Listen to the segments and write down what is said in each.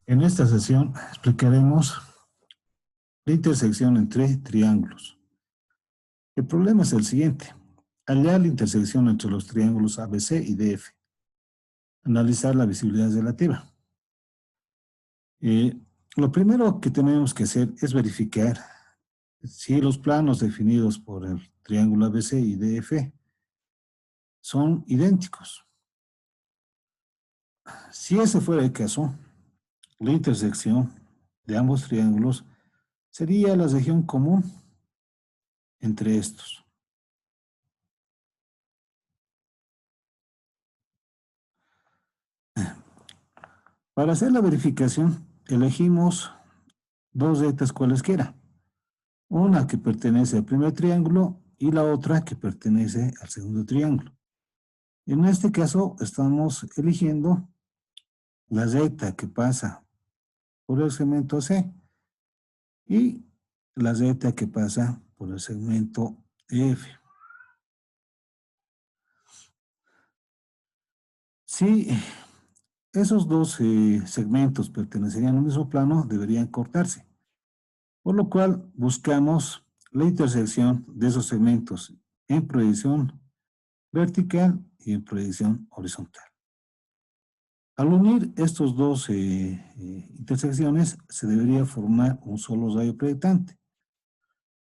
En esta sesión explicaremos la intersección entre triángulos. El problema es el siguiente. Hallar la intersección entre los triángulos ABC y DF. Analizar la visibilidad relativa. Lo primero que tenemos que hacer es verificar si los planos definidos por el triángulo ABC y DF son idénticos. Si ese fuera el caso, la intersección de ambos triángulos sería la región común entre estos. Para hacer la verificación, elegimos dos rectas cualesquiera. Una que pertenece al primer triángulo y la otra que pertenece al segundo triángulo. En este caso, estamos eligiendo la recta que pasa por el segmento C y la recta que pasa por el segmento F. Si esos dos segmentos pertenecerían al mismo plano, deberían cortarse. Por lo cual, buscamos la intersección de esos segmentos en proyección vertical y en proyección horizontal. Al unir estos dos intersecciones, se debería formar un solo rayo proyectante.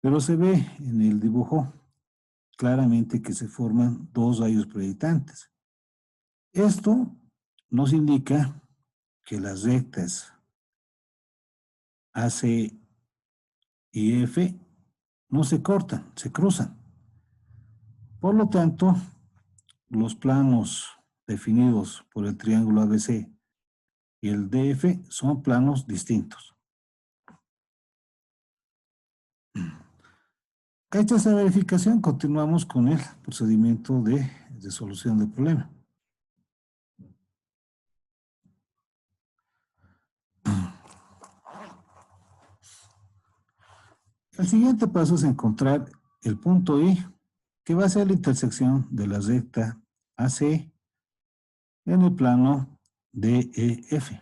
Pero se ve en el dibujo claramente que se forman dos rayos proyectantes. Esto nos indica que las rectas AC y F no se cortan, se cruzan. Por lo tanto, los planos definidos por el triángulo ABC y el DF son planos distintos. Hecha esta verificación, continuamos con el procedimiento de resolución del problema. El siguiente paso es encontrar el punto I, que va a ser la intersección de la recta AC en el plano DEF.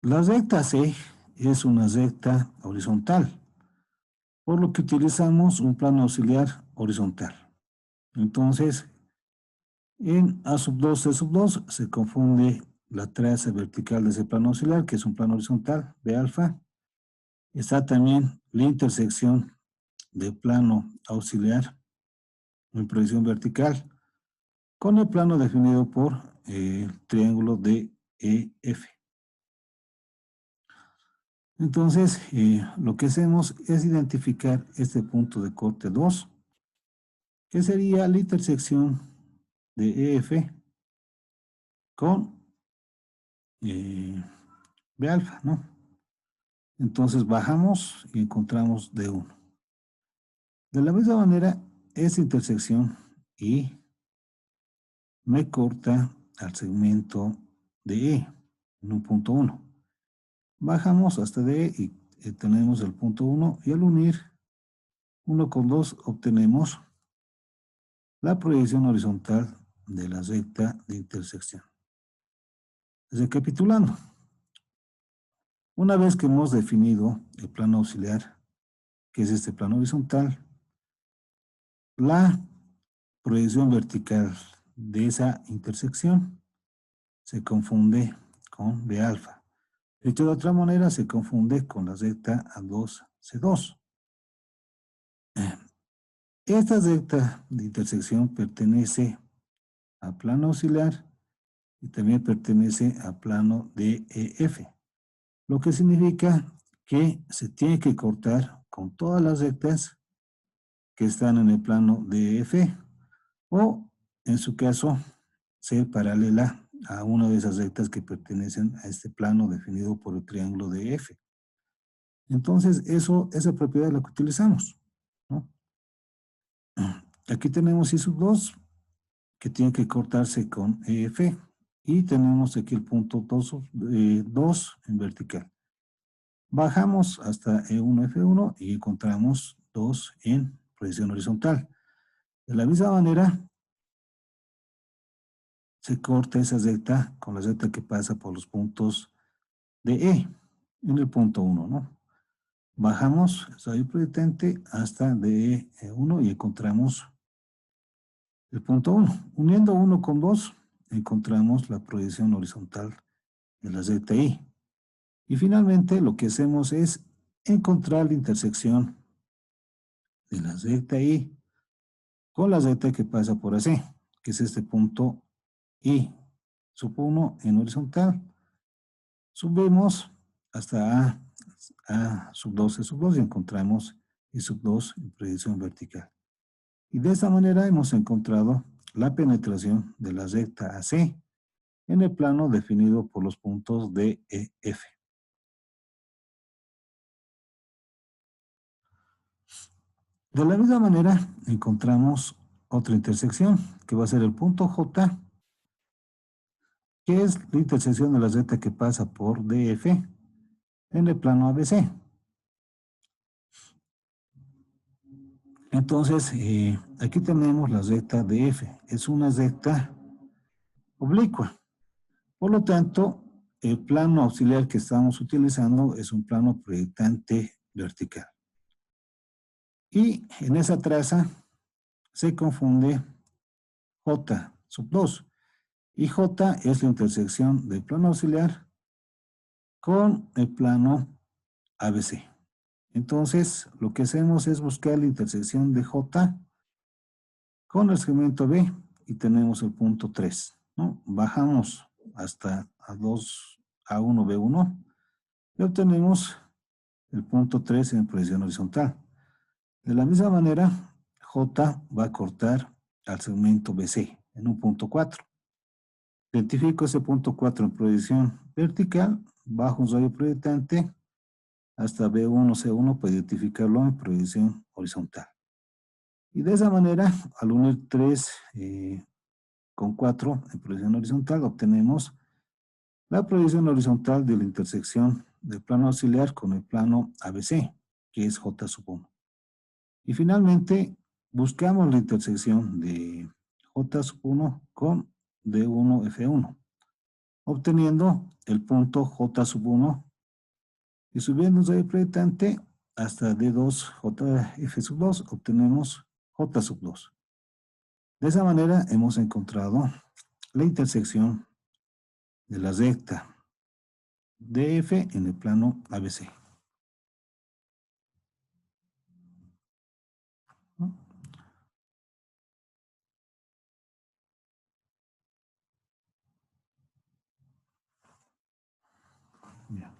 La recta C es una recta horizontal, por lo que utilizamos un plano auxiliar horizontal. Entonces, en A2, C2 se confunde la traza vertical de ese plano auxiliar, que es un plano horizontal, B alfa. Está también la intersección del plano auxiliar en proyección vertical con el plano definido por el triángulo DEF. Entonces, lo que hacemos es identificar este punto de corte 2, que sería la intersección de EF con B alfa, ¿no? Entonces bajamos y encontramos D1. De la misma manera, esa intersección I me corta al segmento de E, en un punto 1. Bajamos hasta D y tenemos el punto 1 y al unir 1 con 2 obtenemos la proyección horizontal de la recta de intersección. Recapitulando, una vez que hemos definido el plano auxiliar, que es este plano horizontal, la proyección vertical de esa intersección se confunde con B alfa. Dicho de otra manera, se confunde con la recta A2C2. Esta recta de intersección pertenece al plano auxiliar y también pertenece al plano DEF, lo que significa que se tiene que cortar con todas las rectas que están en el plano DEF o, en su caso, ser paralela a una de esas rectas que pertenecen a este plano definido por el triángulo DEF. Entonces, esa propiedad es la que utilizamos, ¿no? Aquí tenemos I2 que tiene que cortarse con EF y tenemos aquí el punto 2 en vertical. Bajamos hasta E1, F1 y encontramos 2 en proyección horizontal. De la misma manera, se corta esa recta con la recta que pasa por los puntos de E, en el punto 1, ¿no? Bajamos el radio proyectante hasta DE1 y encontramos el punto 1. Uniendo 1 con 2, encontramos la proyección horizontal de la recta I. Y finalmente lo que hacemos es encontrar la intersección de la recta I con la recta que pasa por AC, que es este punto I sub 1 en horizontal. Subimos hasta A sub 2, E sub 2 y encontramos I sub 2 en proyección vertical. Y de esta manera hemos encontrado la penetración de la recta AC en el plano definido por los puntos D, E, F. De la misma manera encontramos otra intersección que va a ser el punto J, que es la intersección de la recta que pasa por DF en el plano ABC. Entonces, aquí tenemos la recta DF. Es una recta oblicua. Por lo tanto, el plano auxiliar que estamos utilizando es un plano proyectante vertical. Y en esa traza se confunde J sub 2. Y J es la intersección del plano auxiliar con el plano ABC. Entonces, lo que hacemos es buscar la intersección de J con el segmento B y tenemos el punto 3, ¿no? Bajamos hasta A2, A1, B1 y obtenemos el punto 3 en proyección horizontal. De la misma manera, J va a cortar al segmento BC en un punto 4. Identifico ese punto 4 en proyección vertical, bajo un radio proyectante hasta B1, C1 para identificarlo en proyección horizontal. Y de esa manera, al unir 3 con 4 en proyección horizontal, obtenemos la proyección horizontal de la intersección del plano auxiliar con el plano ABC, que es J sub 1. Y finalmente, buscamos la intersección de J sub 1 con D1, F1, obteniendo el punto J sub 1 y subiendo el proyectante hasta D2, JF sub 2, obtenemos J sub 2. De esa manera hemos encontrado la intersección de la recta DF en el plano ABC. ¿No? Ya.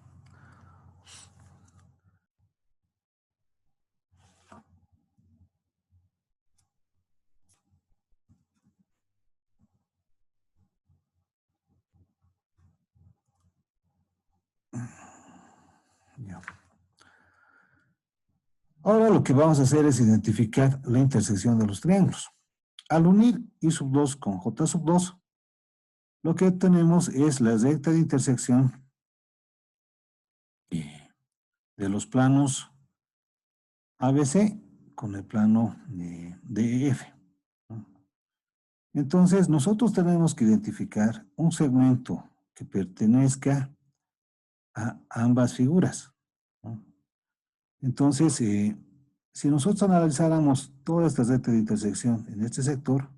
Ya. Ahora lo que vamos a hacer es identificar la intersección de los triángulos. Al unir I sub 2 con J sub 2, lo que tenemos es la recta de intersección de los planos ABC con el plano de DEF. Entonces, nosotros tenemos que identificar un segmento que pertenezca a ambas figuras, ¿no? Entonces, si nosotros analizáramos toda esta recta de intersección en este sector,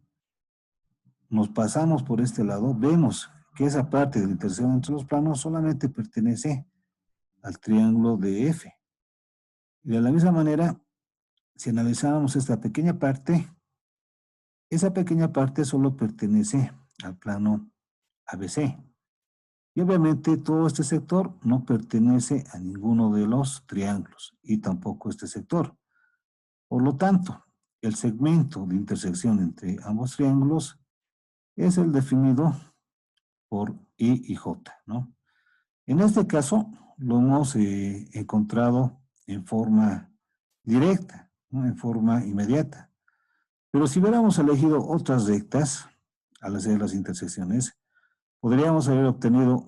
nos pasamos por este lado, vemos que esa parte de la intersección entre los planos solamente pertenece al triángulo de F. Y de la misma manera, si analizáramos esta pequeña parte, esa pequeña parte solo pertenece al plano ABC. Y obviamente todo este sector no pertenece a ninguno de los triángulos y tampoco este sector. Por lo tanto, el segmento de intersección entre ambos triángulos es el definido por I y J, ¿no? En este caso, lo hemos encontrado en forma directa, ¿no? En forma inmediata. Pero si hubiéramos elegido otras rectas al hacer las intersecciones, podríamos haber obtenido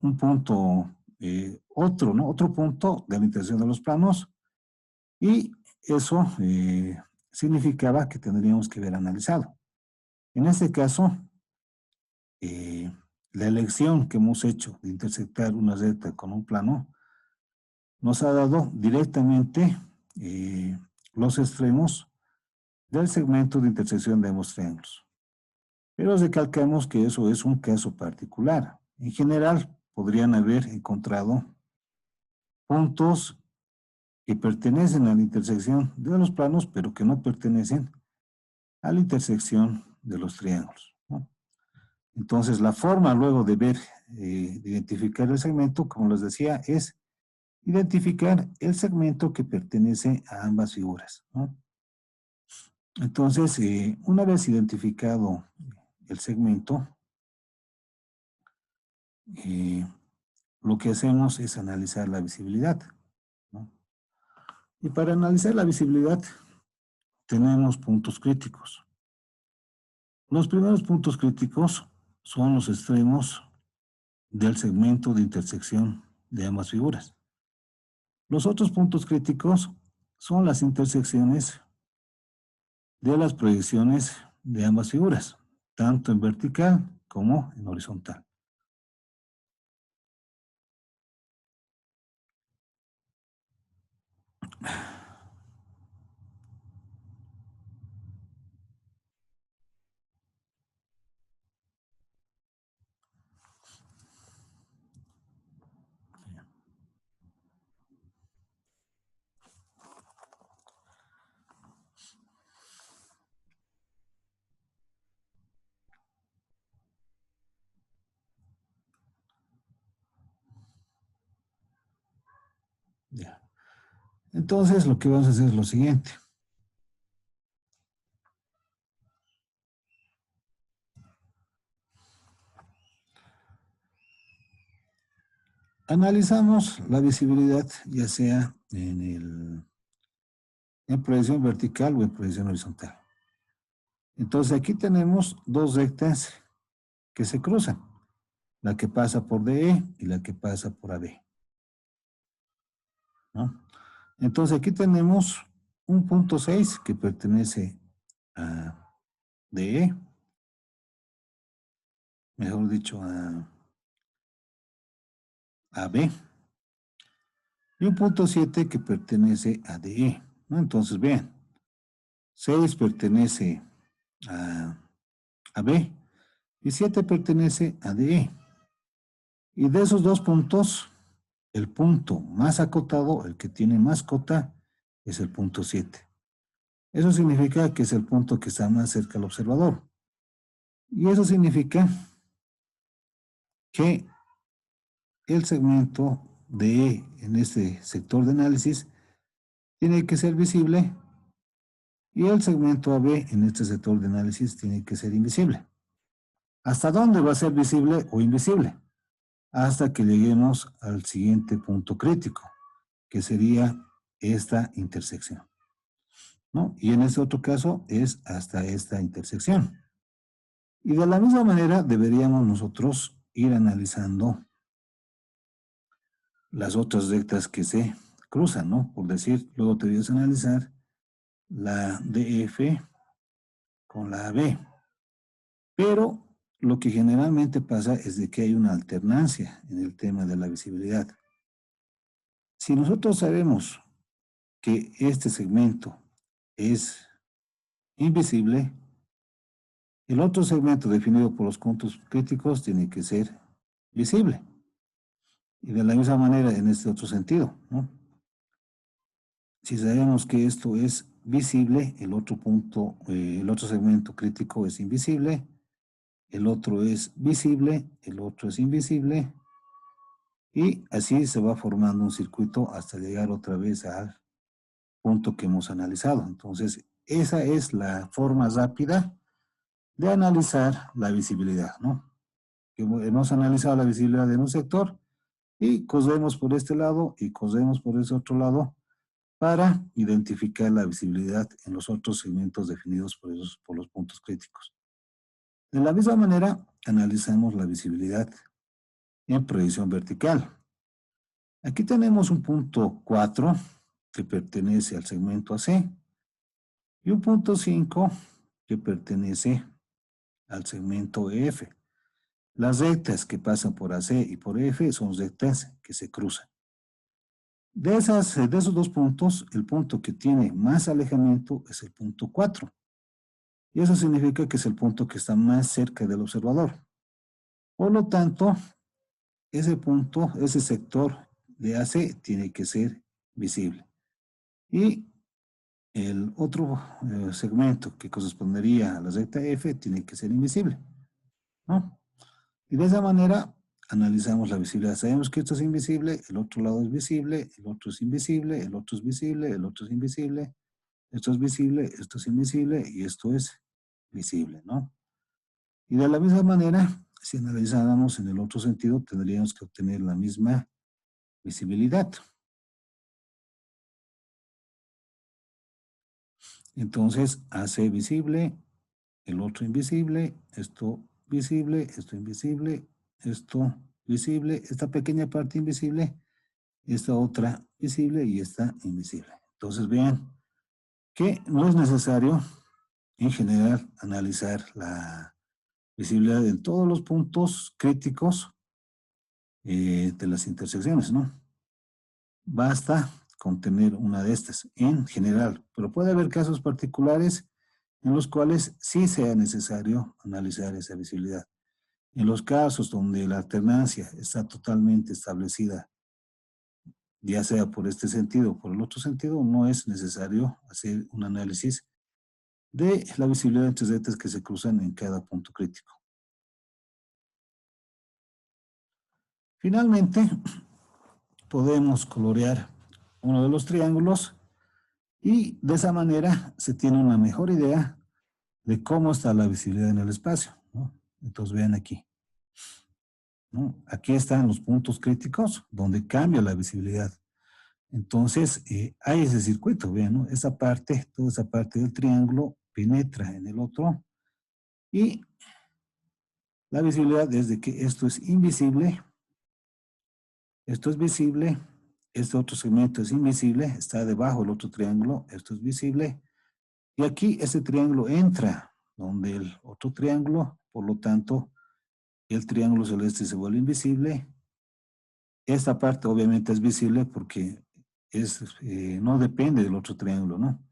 un punto, otro, ¿no? Otro punto de la intersección de los planos y eso significaba que tendríamos que haber analizado. En este caso, la elección que hemos hecho de intersectar una recta con un plano nos ha dado directamente los extremos del segmento de intersección de ambos triángulos. Pero recalcamos que eso es un caso particular. En general, podrían haber encontrado puntos que pertenecen a la intersección de los planos, pero que no pertenecen a la intersección de los triángulos, ¿no? Entonces, la forma luego de ver, de identificar el segmento, como les decía, es identificar el segmento que pertenece a ambas figuras, ¿no? Entonces, una vez identificado el segmento, lo que hacemos es analizar la visibilidad, ¿no? Y para analizar la visibilidad tenemos puntos críticos. Los primeros puntos críticos son los extremos del segmento de intersección de ambas figuras. Los otros puntos críticos son las intersecciones de las proyecciones de ambas figuras, tanto en vertical como en horizontal. Ya. Entonces, lo que vamos a hacer es lo siguiente. Analizamos la visibilidad, ya sea en proyección vertical o en proyección horizontal. Entonces, aquí tenemos dos rectas que se cruzan, la que pasa por DE y la que pasa por AB, ¿no? Entonces, aquí tenemos un punto 6 que pertenece a DE, mejor dicho, a B, y un punto 7 que pertenece a DE, ¿no? Entonces, vean, 6 pertenece a B y 7 pertenece a DE. Y de esos dos puntos, el punto más acotado, el que tiene más cota, es el punto 7. Eso significa que es el punto que está más cerca al observador. Y eso significa que el segmento de en este sector de análisis tiene que ser visible y el segmento AB en este sector de análisis tiene que ser invisible. ¿Hasta dónde va a ser visible o invisible? Hasta que lleguemos al siguiente punto crítico, que sería esta intersección, ¿no? Y en este otro caso es hasta esta intersección. Y de la misma manera deberíamos nosotros ir analizando las otras rectas que se cruzan, ¿no? Por decir, luego te debes analizar la DF con la AB. Pero lo que generalmente pasa es de que hay una alternancia en el tema de la visibilidad. Si nosotros sabemos que este segmento es invisible, el otro segmento definido por los puntos críticos tiene que ser visible. Y de la misma manera en este otro sentido, ¿no? Si sabemos que esto es visible, el otro punto, el otro segmento crítico es invisible, el otro es visible, el otro es invisible, y así se va formando un circuito hasta llegar otra vez al punto que hemos analizado. Entonces, esa es la forma rápida de analizar la visibilidad, ¿no? Hemos analizado la visibilidad en un sector y cosemos por este lado y cosemos por ese otro lado para identificar la visibilidad en los otros segmentos definidos por los puntos críticos. De la misma manera, analizamos la visibilidad en proyección vertical. Aquí tenemos un punto 4 que pertenece al segmento AC y un punto 5 que pertenece al segmento EF. Las rectas que pasan por AC y por F son rectas que se cruzan. De esos dos puntos, el punto que tiene más alejamiento es el punto 4. Y eso significa que es el punto que está más cerca del observador. Por lo tanto, ese punto, ese sector de AC tiene que ser visible. Y el otro segmento que correspondería a la recta F tiene que ser invisible, ¿no? Y de esa manera analizamos la visibilidad. Sabemos que esto es invisible, el otro lado es visible, el otro es invisible, el otro es visible, el otro es invisible, esto es visible, esto es invisible y esto es visible, ¿no? Y de la misma manera, si analizáramos en el otro sentido, tendríamos que obtener la misma visibilidad. Entonces, AC visible, el otro invisible, esto visible, esto invisible, esto visible, esta pequeña parte invisible, esta otra visible y esta invisible. Entonces, vean que no es necesario, en general, analizar la visibilidad en todos los puntos críticos de las intersecciones, ¿no? Basta con tener una de estas en general, pero puede haber casos particulares en los cuales sí sea necesario analizar esa visibilidad. En los casos donde la alternancia está totalmente establecida, ya sea por este sentido o por el otro sentido, no es necesario hacer un análisis de la visibilidad entre rectas que se cruzan en cada punto crítico. Finalmente, podemos colorear uno de los triángulos y de esa manera se tiene una mejor idea de cómo está la visibilidad en el espacio, ¿no? Entonces vean aquí, ¿no? Aquí están los puntos críticos donde cambia la visibilidad. Entonces hay ese circuito, vean, ¿no? Esa parte, toda esa parte del triángulo penetra en el otro y la visibilidad es de que esto es invisible, esto es visible, este otro segmento es invisible, está debajo del otro triángulo, esto es visible, y aquí este triángulo entra donde el otro triángulo, por lo tanto, el triángulo celeste se vuelve invisible. Esta parte obviamente es visible porque no depende del otro triángulo, ¿no?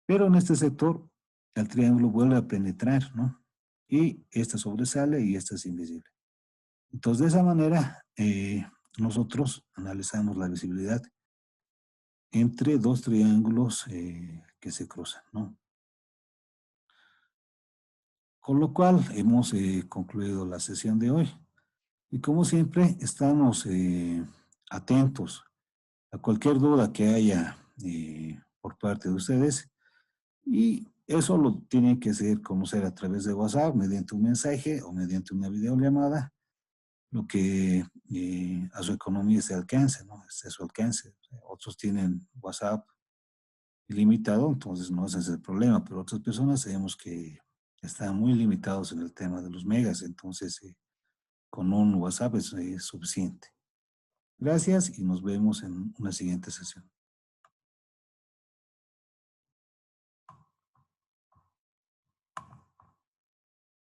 Pero en este sector, el triángulo vuelve a penetrar, ¿no? Y esta sobresale y esta es invisible. Entonces, de esa manera, nosotros analizamos la visibilidad entre dos triángulos que se cruzan, ¿no? Con lo cual, hemos concluido la sesión de hoy. Y como siempre, estamos atentos a cualquier duda que haya por parte de ustedes. Y eso lo tienen que hacer conocer a través de WhatsApp, mediante un mensaje o mediante una videollamada, lo que a su economía se alcance, ¿no? Es a su alcance. Otros tienen WhatsApp ilimitado, entonces no ese es el problema, pero otras personas sabemos que están muy limitados en el tema de los megas, entonces con un WhatsApp es suficiente. Gracias y nos vemos en una siguiente sesión.